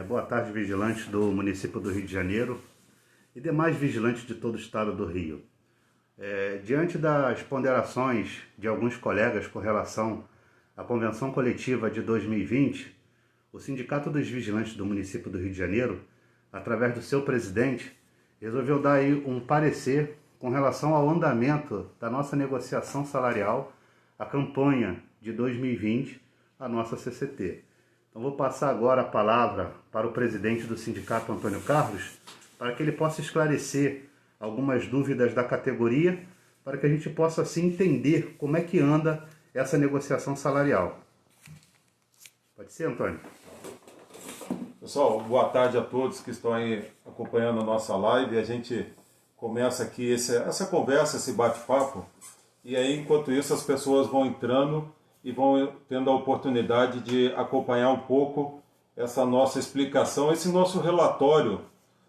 Boa tarde, vigilantes do município do Rio de Janeiro e demais vigilantes de todo o estado do Rio. Diante das ponderações de alguns colegas com relação à convenção coletiva de 2020, o Sindicato dos Vigilantes do município do Rio de Janeiro, através do seu presidente, resolveu dar aí um parecer com relação ao andamento da nossa negociação salarial, a campanha de 2020, a nossa CCT. Então vou passar agora a palavra para o presidente do sindicato, Antônio Carlos, para que ele possa esclarecer algumas dúvidas da categoria, para que a gente possa assim entender como é que anda essa negociação salarial. Pode ser, Antônio? Pessoal, boa tarde a todos que estão aí acompanhando a nossa live. A gente começa aqui essa conversa, esse bate-papo, e aí enquanto isso as pessoas vão entrando e vão tendo a oportunidade de acompanhar um pouco essa nossa explicação, esse nosso relatório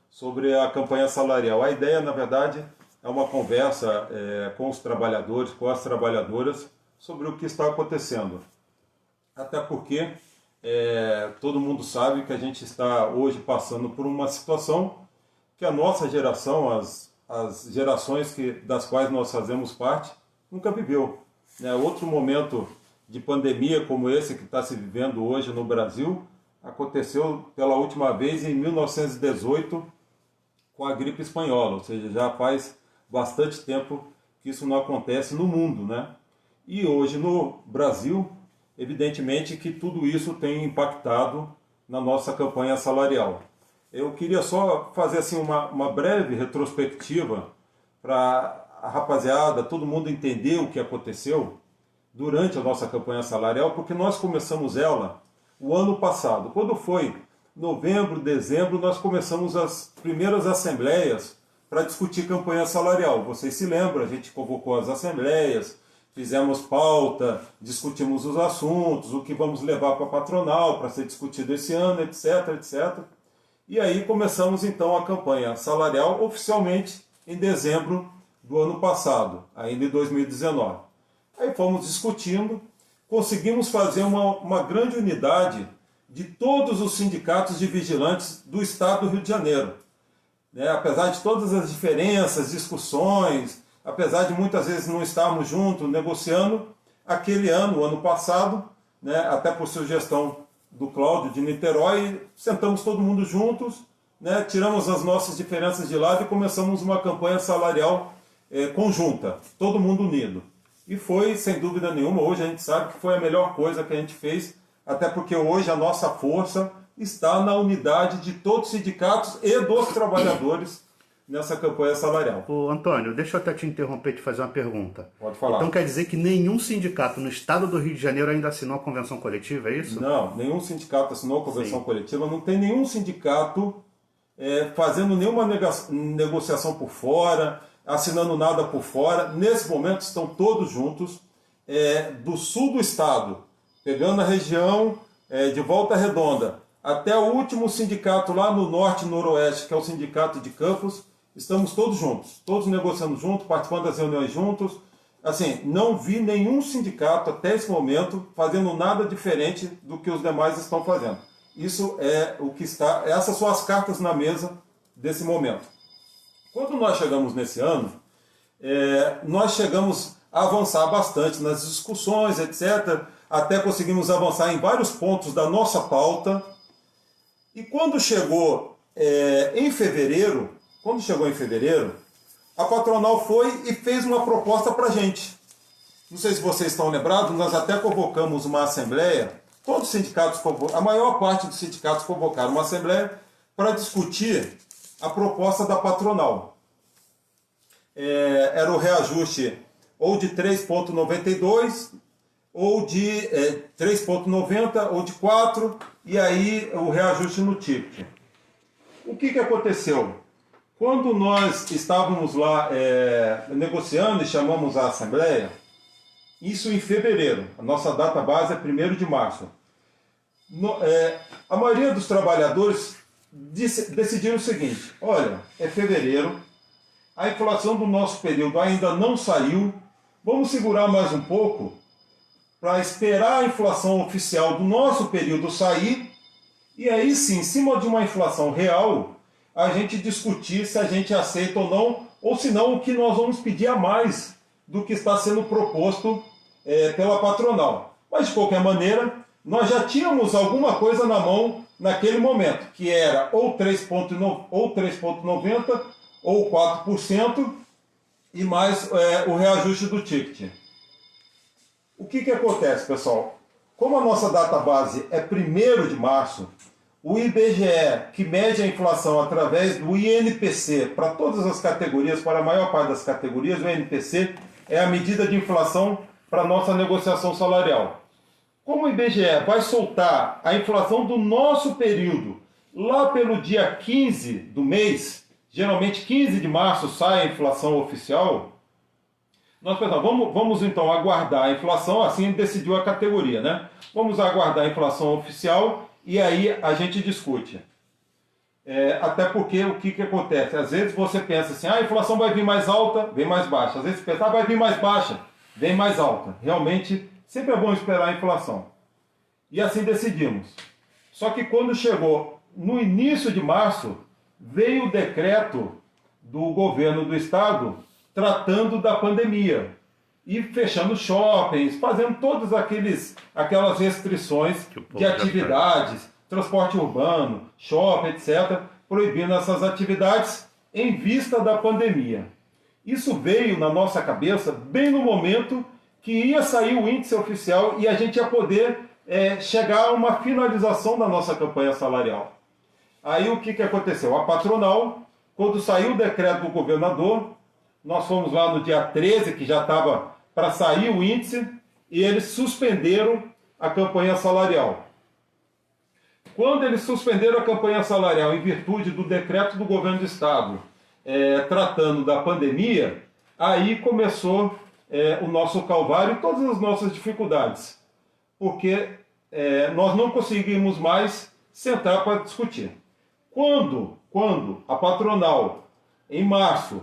sobre a campanha salarial. A ideia, na verdade, é uma conversa com os trabalhadores, com as trabalhadoras, sobre o que está acontecendo. Até porque todo mundo sabe que a gente está hoje passando por uma situação que a nossa geração, as gerações das quais nós fazemos parte, nunca viveu. Outro momento de pandemia como esse que está se vivendo hoje no Brasil aconteceu pela última vez em 1918 com a gripe espanhola, ou seja, já faz bastante tempo que isso não acontece no mundo, né? E hoje no Brasil, evidentemente que tudo isso tem impactado na nossa campanha salarial. Eu queria só fazer assim uma breve retrospectiva para a rapaziada, todo mundo entender o que aconteceu durante a nossa campanha salarial, porque nós começamos ela o ano passado. Quando foi novembro, dezembro, nós começamos as primeiras assembleias para discutir campanha salarial. Vocês se lembram, a gente convocou as assembleias, fizemos pauta, discutimos os assuntos, o que vamos levar para a patronal para ser discutido esse ano, etc, etc. E aí começamos então a campanha salarial oficialmente em dezembro do ano passado, ainda em 2019. Aí fomos discutindo, conseguimos fazer uma grande unidade de todos os sindicatos de vigilantes do estado do Rio de Janeiro. Apesar de todas as diferenças, discussões, apesar de muitas vezes não estarmos juntos negociando, aquele ano, o ano passado, até por sugestão do Cláudio de Niterói, sentamos todo mundo juntos, tiramos as nossas diferenças de lado e começamos uma campanha salarial conjunta, todo mundo unido. E foi, sem dúvida nenhuma, hoje a gente sabe que foi a melhor coisa que a gente fez, até porque hoje a nossa força está na unidade de todos os sindicatos e dos trabalhadores nessa campanha salarial. Ô, Antônio, deixa eu até te interromper e te fazer uma pergunta. Pode falar. Então quer dizer que nenhum sindicato no estado do Rio de Janeiro ainda assinou a convenção coletiva, é isso? Não, nenhum sindicato assinou a convenção coletiva, não tem nenhum sindicato fazendo nenhuma negociação por fora, assinando nada por fora. Nesse momento estão todos juntos, do sul do estado, pegando a região de Volta Redonda, até o último sindicato lá no norte e noroeste, que é o sindicato de Campos. Estamos todos juntos, todos negociando juntos, participando das reuniões juntos. Assim, não vi nenhum sindicato até esse momento fazendo nada diferente do que os demais estão fazendo. Isso é o que está, essas são as cartas na mesa desse momento. Quando nós chegamos nesse ano, nós chegamos a avançar bastante nas discussões, etc. Até conseguimos avançar em vários pontos da nossa pauta. E quando chegou em fevereiro, a patronal foi e fez uma proposta para a gente. Não sei se vocês estão lembrados, nós até convocamos uma assembleia, todos os sindicatos, a maior parte dos sindicatos convocaram uma assembleia para discutir a proposta da patronal. Era o reajuste ou de 3,92, ou de 3,90, ou de 4, e aí o reajuste no ticket. O que aconteceu? Quando nós estávamos lá negociando e chamamos a assembleia, isso em fevereiro, a nossa data base é 1º de março, a maioria dos trabalhadores decidiram o seguinte: olha, é fevereiro, a inflação do nosso período ainda não saiu, vamos segurar mais um pouco para esperar a inflação oficial do nosso período sair E aí sim, em cima de uma inflação real, a gente discutir se a gente aceita ou se não, o que nós vamos pedir a mais do que está sendo proposto pela patronal. Mas, de qualquer maneira, nós já tínhamos alguma coisa na mão naquele momento, que era ou 3,90% ou 4% e mais o reajuste do ticket. O que acontece, pessoal? Como a nossa data base é 1º de março, o IBGE, que mede a inflação através do INPC para todas as categorias, para a maior parte das categorias, o INPC é a medida de inflação para a nossa negociação salarial. Como o IBGE vai soltar a inflação do nosso período lá pelo dia 15 do mês, geralmente 15 de março sai a inflação oficial, nós pensamos, vamos então aguardar a inflação, assim decidiu a categoria, né? Vamos aguardar a inflação oficial e aí a gente discute. Até porque o que acontece? Às vezes você pensa assim, a inflação vai vir mais alta, vem mais baixa. Às vezes você pensa, vai vir mais baixa, vem mais alta. Realmente, sempre é bom esperar a inflação. E assim decidimos. Só que quando chegou no início de março, veio o decreto do governo do estado tratando da pandemia e fechando shoppings, fazendo todas aquelas restrições de atividades, transporte urbano, shopping, etc., proibindo essas atividades em vista da pandemia. Isso veio na nossa cabeça bem no momento que ia sair o índice oficial e a gente ia poder chegar a uma finalização da nossa campanha salarial. Aí o que aconteceu? A patronal, quando saiu o decreto do governador, nós fomos lá no dia 13, que já estava para sair o índice, e eles suspenderam a campanha salarial. Quando eles suspenderam a campanha salarial em virtude do decreto do governo do estado tratando da pandemia, aí começou o nosso calvário e todas as nossas dificuldades, porque nós não conseguimos mais sentar para discutir. Quando a patronal, em março,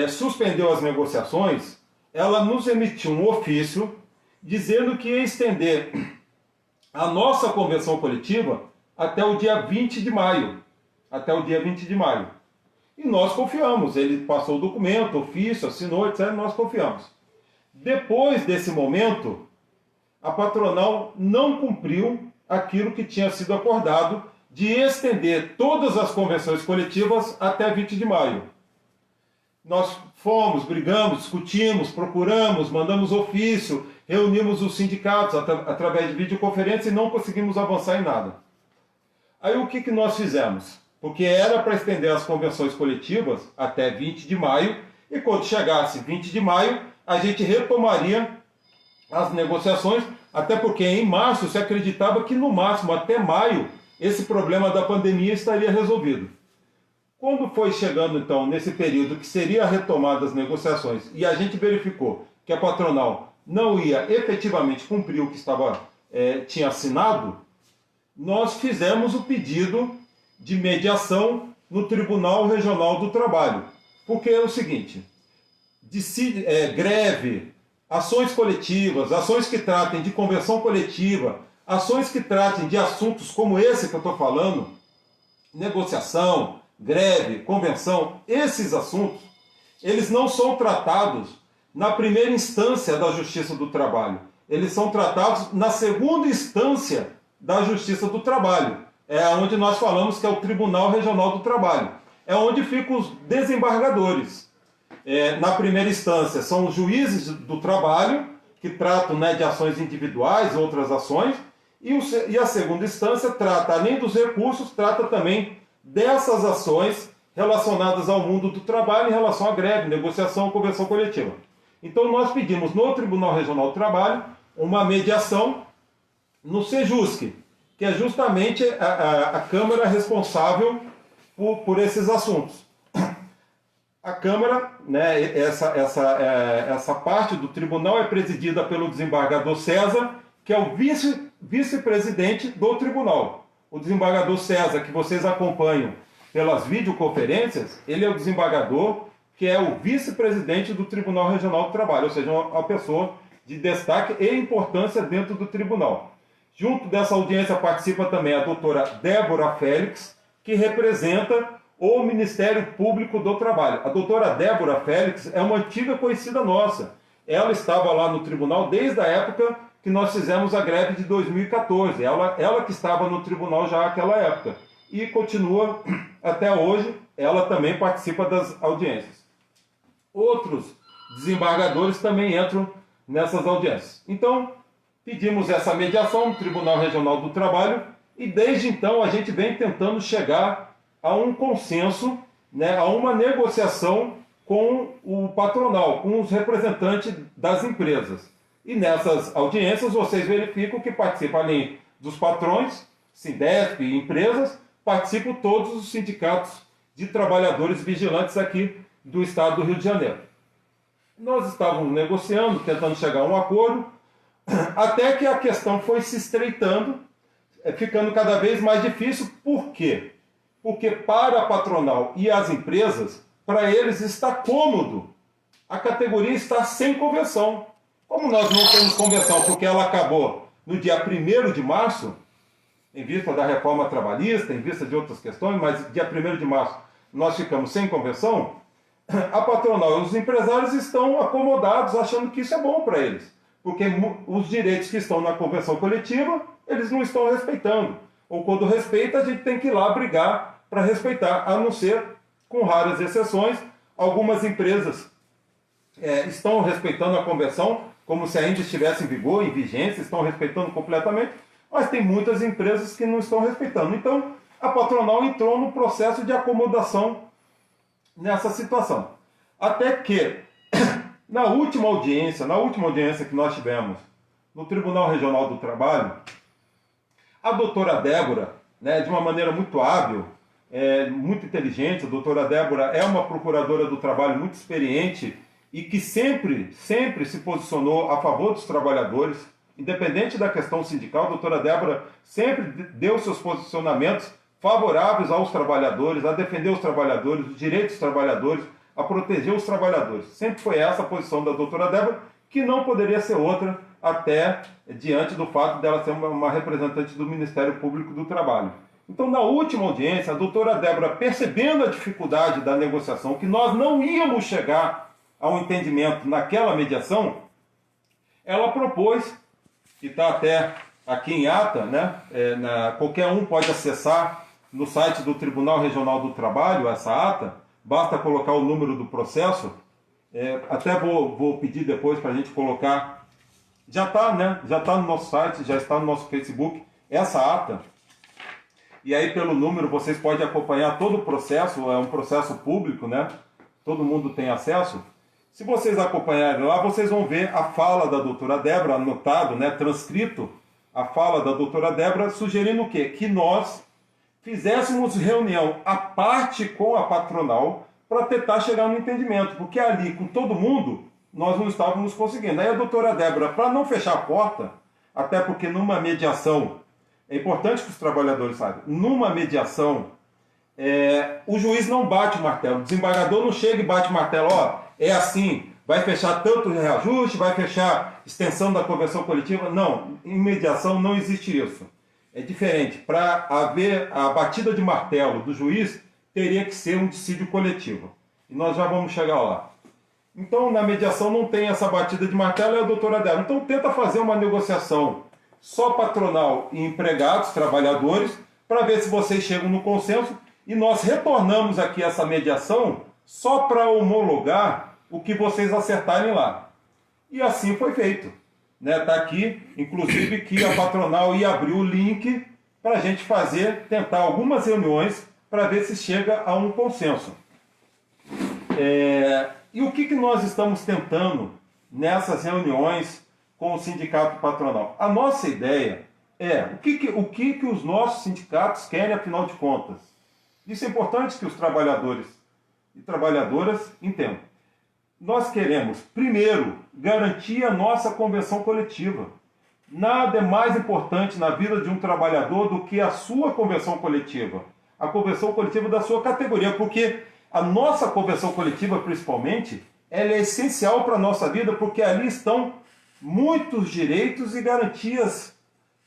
suspendeu as negociações, ela nos emitiu um ofício dizendo que ia estender a nossa convenção coletiva até o dia 20 de maio. Até o dia 20 de maio. E nós confiamos. Ele passou o documento, ofício, assinou, etc. Nós confiamos. Depois desse momento, a patronal não cumpriu aquilo que tinha sido acordado de estender todas as convenções coletivas até 20 de maio. Nós fomos, brigamos, discutimos, procuramos, mandamos ofício, reunimos os sindicatos através de videoconferência e não conseguimos avançar em nada. Aí o que nós fizemos? Porque era para estender as convenções coletivas até 20 de maio e quando chegasse 20 de maio, a gente retomaria as negociações, até porque em março se acreditava que no máximo até maio esse problema da pandemia estaria resolvido. Quando foi chegando, então, nesse período que seria a retomada das negociações e a gente verificou que a patronal não ia efetivamente cumprir o que tinha assinado, nós fizemos o pedido de mediação no Tribunal Regional do Trabalho. Porque é o seguinte, greve, ações coletivas, ações que tratem de convenção coletiva, ações que tratem de assuntos como esse que eu estou falando, negociação, greve, convenção, esses assuntos, eles não são tratados na primeira instância da Justiça do Trabalho. Eles são tratados na segunda instância da Justiça do Trabalho. É onde nós falamos que é o Tribunal Regional do Trabalho. É onde ficam os desembargadores. Na primeira instância são os juízes do trabalho, que tratam de ações individuais, outras ações, e a segunda instância trata, além dos recursos, trata também dessas ações relacionadas ao mundo do trabalho em relação à greve, negociação, convenção coletiva. Então nós pedimos no Tribunal Regional do Trabalho uma mediação no Sejusc, que é justamente a Câmara responsável por esses assuntos. A Câmara, essa parte do tribunal é presidida pelo desembargador César, que é o vice-presidente do tribunal. O desembargador César, que vocês acompanham pelas videoconferências, ele é o desembargador que é o vice-presidente do Tribunal Regional do Trabalho, ou seja, uma pessoa de destaque e importância dentro do tribunal. Junto dessa audiência participa também a doutora Débora Félix, que representa o Ministério Público do Trabalho. A doutora Débora Félix é uma antiga conhecida nossa. Ela estava lá no tribunal desde a época que nós fizemos a greve de 2014. Ela que estava no tribunal já naquela época. E continua até hoje, ela também participa das audiências. Outros desembargadores também entram nessas audiências. Então, pedimos essa mediação no Tribunal Regional do Trabalho e desde então a gente vem tentando chegar a um consenso, né, a uma negociação com o patronal, com os representantes das empresas. E nessas audiências vocês verificam que participam, além dos patrões, Sindesp e empresas, participam todos os sindicatos de trabalhadores vigilantes aqui do estado do Rio de Janeiro. Nós estávamos negociando, tentando chegar a um acordo, até que a questão foi se estreitando, ficando cada vez mais difícil. Por quê? Porque para a patronal e as empresas, para eles está cômodo. A categoria está sem convenção. Como nós não temos convenção, porque ela acabou no dia 1º de março, em vista da reforma trabalhista, em vista de outras questões, mas dia 1º de março nós ficamos sem convenção, a patronal e os empresários estão acomodados, achando que isso é bom para eles. Porque os direitos que estão na convenção coletiva, eles não estão respeitando. Ou quando respeita, a gente tem que ir lá brigar para respeitar, a não ser com raras exceções. Algumas empresas estão respeitando a convenção, como se ainda estivesse em vigor, em vigência, estão respeitando completamente, mas tem muitas empresas que não estão respeitando. Então, a patronal entrou no processo de acomodação nessa situação. Até que, na última audiência que nós tivemos no Tribunal Regional do Trabalho, a doutora Débora, né, de uma maneira muito hábil, muito inteligente, a doutora Débora é uma procuradora do trabalho muito experiente e que sempre se posicionou a favor dos trabalhadores, independente da questão sindical. A doutora Débora sempre deu seus posicionamentos favoráveis aos trabalhadores, a defender os trabalhadores, os direitos dos trabalhadores, a proteger os trabalhadores. Sempre foi essa a posição da doutora Débora, que não poderia ser outra, até diante do fato dela ser uma representante do Ministério Público do Trabalho. Então, na última audiência, a doutora Débora, percebendo a dificuldade da negociação, que nós não íamos chegar a um entendimento naquela mediação, ela propôs, que está até aqui em ata, né? Qualquer um pode acessar no site do Tribunal Regional do Trabalho essa ata, basta colocar o número do processo, até vou pedir depois para a gente colocar, já está, né? Já está no nosso site, já está no nosso Facebook, essa ata, e aí pelo número vocês podem acompanhar todo o processo, é um processo público, né? Todo mundo tem acesso. Se vocês acompanharem lá, vocês vão ver a fala da doutora Débora, anotado, né? Transcrito, a fala da doutora Débora, sugerindo o quê? Que nós fizéssemos reunião à parte com a patronal para tentar chegar no entendimento, porque ali, com todo mundo, nós não estávamos conseguindo. Aí a doutora Débora, para não fechar a porta, até porque numa mediação, é importante que os trabalhadores saibam, numa mediação, o juiz não bate o martelo, o desembargador não chega e bate o martelo, é assim, vai fechar tanto reajuste, vai fechar extensão da convenção coletiva. Não, em mediação não existe isso. É diferente. Para haver a batida de martelo do juiz, teria que ser um dissídio coletivo. E nós já vamos chegar lá. Então, na mediação não tem essa batida de martelo, é a doutora Débora. Então, tenta fazer uma negociação só patronal e empregados, trabalhadores, para ver se vocês chegam no consenso. E nós retornamos aqui essa mediação só para homologar o que vocês acertarem lá. E assim foi feito. Está aqui, inclusive, que a patronal ia abrir o link para a gente tentar algumas reuniões para ver se chega a um consenso. E o que nós estamos tentando nessas reuniões com o sindicato patronal? A nossa ideia o que os nossos sindicatos querem, afinal de contas. Isso é importante que os trabalhadores e trabalhadoras entendam. Nós queremos, primeiro, garantir a nossa convenção coletiva. Nada é mais importante na vida de um trabalhador do que a sua convenção coletiva. A convenção coletiva da sua categoria, porque a nossa convenção coletiva, principalmente, ela é essencial para a nossa vida, porque ali estão muitos direitos e garantias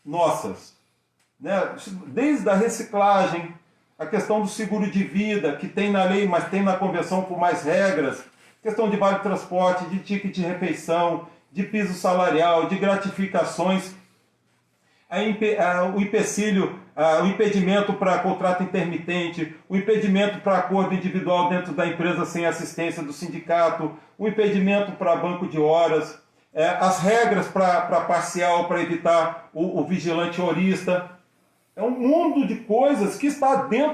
nossas, né? Desde a reciclagem, a questão do seguro de vida, que tem na lei, mas tem na convenção com mais regras, questão de vale transporte, de ticket de refeição, de piso salarial, de gratificações, o empecilho, o impedimento para contrato intermitente, o impedimento para acordo individual dentro da empresa sem assistência do sindicato, o impedimento para banco de horas, as regras para parcial, para evitar o vigilante horista. É um mundo de coisas que está dentro